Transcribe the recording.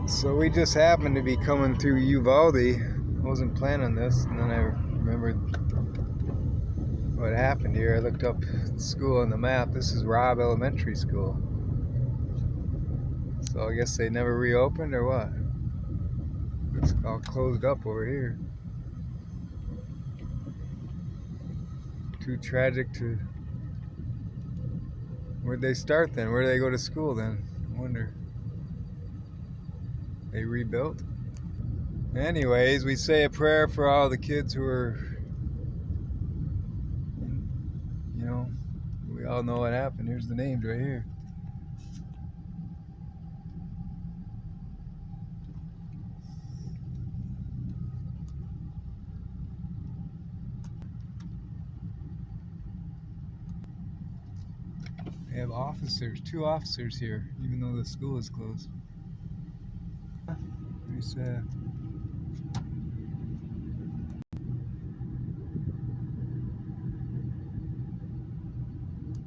So we just happened to be coming through Uvalde. I wasn't planning this, and then I remembered what happened here. I looked up the school on the map. This is Robb Elementary School. So I guess they never reopened or what? It's all closed up over here. Too tragic to... Where'd they start then? Where'd they go to school then? I wonder. They rebuilt? Anyways, we say a prayer for all the kids who are, you know, we all know what happened. Here's the names right here. They have officers, 2 officers here, even though the school is closed. Pretty sad.